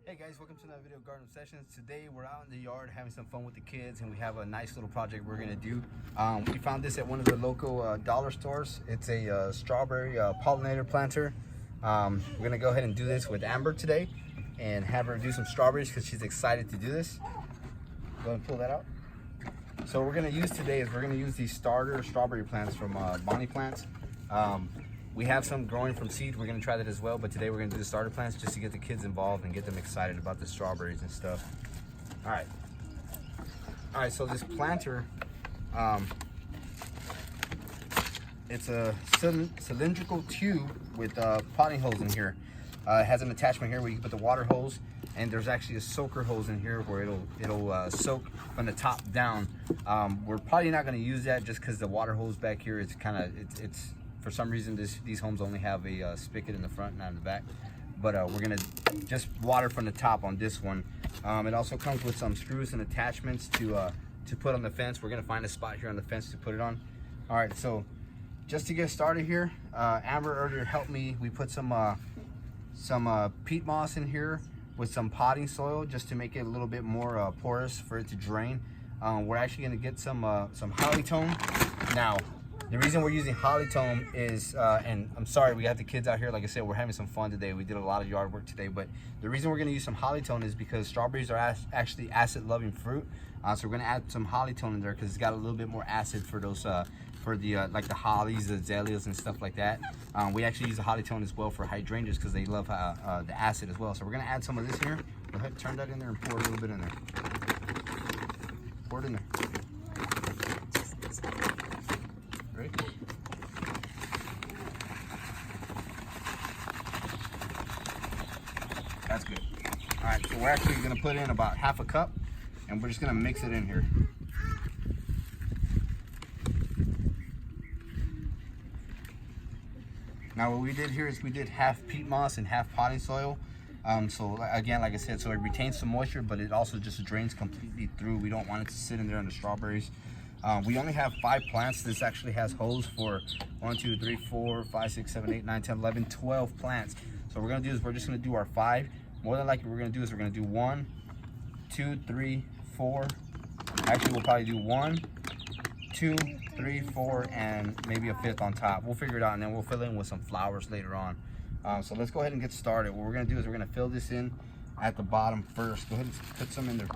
Hey guys, welcome to another video of Gardenobsessions. Today we're out in the yard having some fun with the kids, and we have a nice little project we're gonna do. We found this at one of the local dollar stores. It's a strawberry pollinator planter. We're gonna go ahead and do this with Amber today and have her do some strawberries because she's excited to do this. Go ahead and pull that out. So what we're gonna use today is we're gonna use these starter strawberry plants from Bonnie Plants. We have some growing from seed. We're gonna try that as well, but today we're gonna do the starter plants just to get the kids involved and get them excited about the strawberries and stuff. All right, so this planter, it's a cylindrical tube with potting holes in here. It has an attachment here where you can put the water hose, and there's actually a soaker hose in here where it'll soak from the top down. We're probably not gonna use that just because the water hose back here is kind of, it's for some reason, these homes only have a spigot in the front, not in the back. But we're gonna just water from the top on this one. It also comes with some screws and attachments to put on the fence. We're gonna find a spot here on the fence to put it on. All right, so just to get started here, Amber earlier helped me. We put some peat moss in here with some potting soil just to make it a little bit more porous for it to drain. We're actually gonna get some hollytone. Now, the reason we're using hollytone is, and I'm sorry we got the kids out here, like I said, we're having some fun today. We did a lot of yard work today, but the reason we're gonna use some hollytone is because strawberries are actually acid-loving fruit. So we're gonna add some hollytone in there because it's got a little bit more acid for those, like the hollies, the azaleas, and stuff like that. We actually use the hollytone as well for hydrangeas because they love the acid as well. So we're gonna add some of this here. Go ahead, turn that in there and pour a little bit in there. Pour it in there. Ready? That's good. All right, so we're actually gonna put in about half a cup, and we're just gonna mix it in here. Now what we did here is we did half peat moss and half potting soil. So again, like I said, so it retains some moisture, but it also just drains completely through. We don't want it to sit in there on the strawberries. We only have 5 plants. This actually has holes for 1, 2, 3, 4, 5, 6, 7, 8, 9, 10, 11, 12 plants. So what we're gonna do is we're just gonna do our 5. More than likely what we're gonna do is we're gonna do 1, 2, 3, 4. Actually, we'll probably do 1, 2, 3, 4, and maybe a 5th on top. We'll figure it out, and then we'll fill in with some flowers later on. So let's go ahead and get started. What we're gonna do is we're gonna fill this in at the bottom first. Go ahead and put some in there.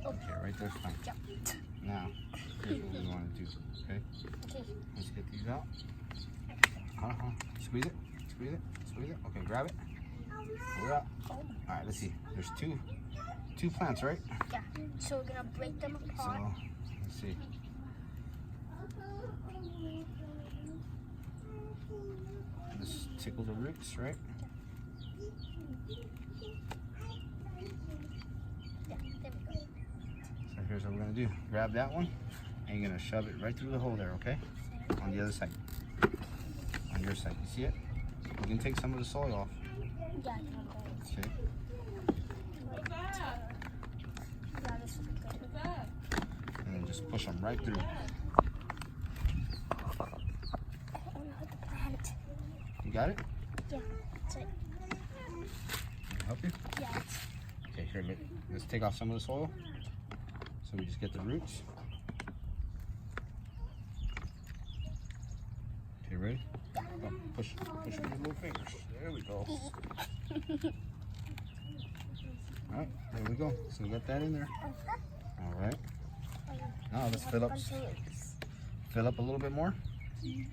Okay, right there's fine. Now, here's what we want to do, okay? Let's get these out. Squeeze it, squeeze it, squeeze it. Okay, grab it. Pull it out. All right, let's see. There's two plants, right? Yeah, so we're gonna break them apart. So, let's see. Just tickle the roots, right? Yeah, there we go. So here's what we're gonna do. Grab that one, and you're gonna shove it right through the hole there, okay? On the other side. On your side, you see it? You can take some of the soil off. Yeah, I can. Okay. Yeah, this will be good. And then just push them right through. I want to hit the plant. You got it? Yeah, that's it. Can I help you? Yeah. Okay, here, let's take off some of the soil. So we just get the roots. Okay, ready? Yeah. Oh, push with your little fingers. There we go. All right, there we go. So we got that in there. All right. Now let's fill up a little bit more. Is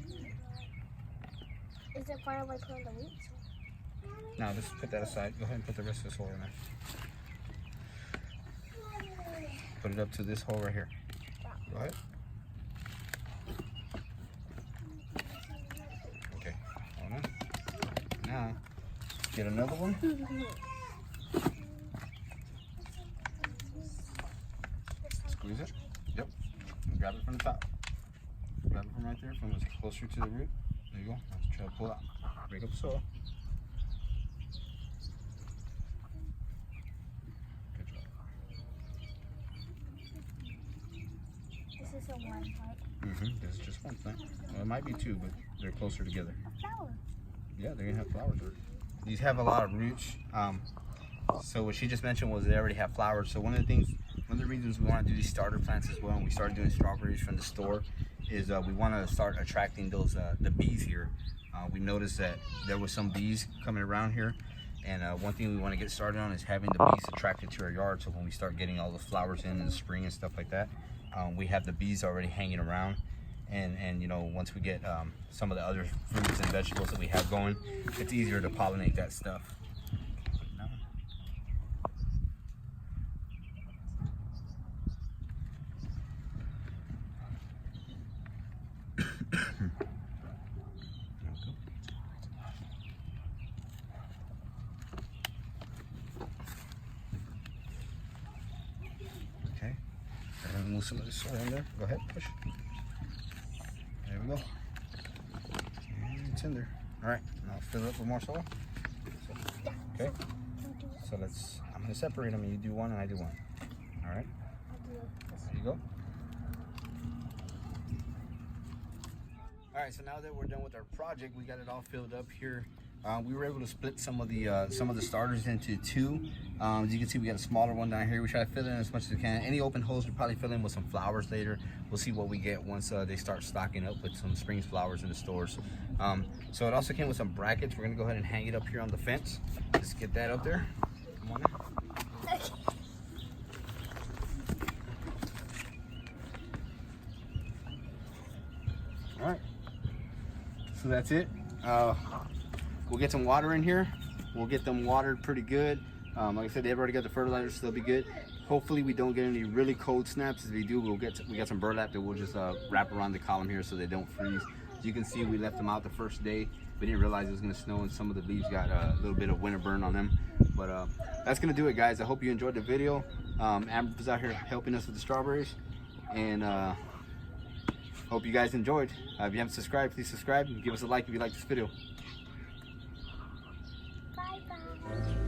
it fine if I put on the roots? Now let's put that aside. Go ahead and put the rest of the soil in there. Put it up to this hole right here. Go ahead. Okay, hold on. Now, get another one. Squeeze it. Yep. And grab it from the top. Grab it from right there, from closer to the root. There you go. Let's try to pull out. Break up the soil. this is a one, right? This is just one plant. Well, it might be two, but they're closer together. A flower. Yeah, they're gonna have flowers. These have a lot of roots. So what she just mentioned was they already have flowers. So one of the reasons we want to do these starter plants as well, and we started doing strawberries from the store, is we want to start attracting those the bees here. We noticed that there was some bees coming around here, and one thing we want to get started on is having the bees attracted to our yard. So when we start getting all the flowers in the spring and stuff like that, we have the bees already hanging around. And you know, once we get some of the other fruits and vegetables that we have going, it's easier to pollinate that stuff. Okay, and move some of the soil in there. Go ahead, push. There we go. And it's in there. All right, now fill it up with more soil. Okay. So I'm gonna separate them, and you do one and I do one. All right. There you go. All right, so now that we're done with our project, we got it all filled up here. We were able to split some of the starters into two. As you can see, we got a smaller one down here. We try to fill in as much as we can. Any open holes, we'll probably fill in with some flowers later. We'll see what we get once they start stocking up with some spring flowers in the stores. So it also came with some brackets. We're gonna go ahead and hang it up here on the fence. Just get that up there. Come on in. All right. So that's it. We'll get some water in here. We'll get them watered pretty good. Like I said, they've already got the fertilizer, so they'll be good. Hopefully we don't get any really cold snaps. If we do, we got some burlap that we'll just wrap around the column here so they don't freeze. As you can see, we left them out the first day. We didn't realize it was gonna snow and some of the leaves got a little bit of winter burn on them. But that's gonna do it, guys. I hope you enjoyed the video. Amber was out here helping us with the strawberries, and hope you guys enjoyed. If you haven't subscribed, please subscribe and give us a like if you like this video. Bye-bye.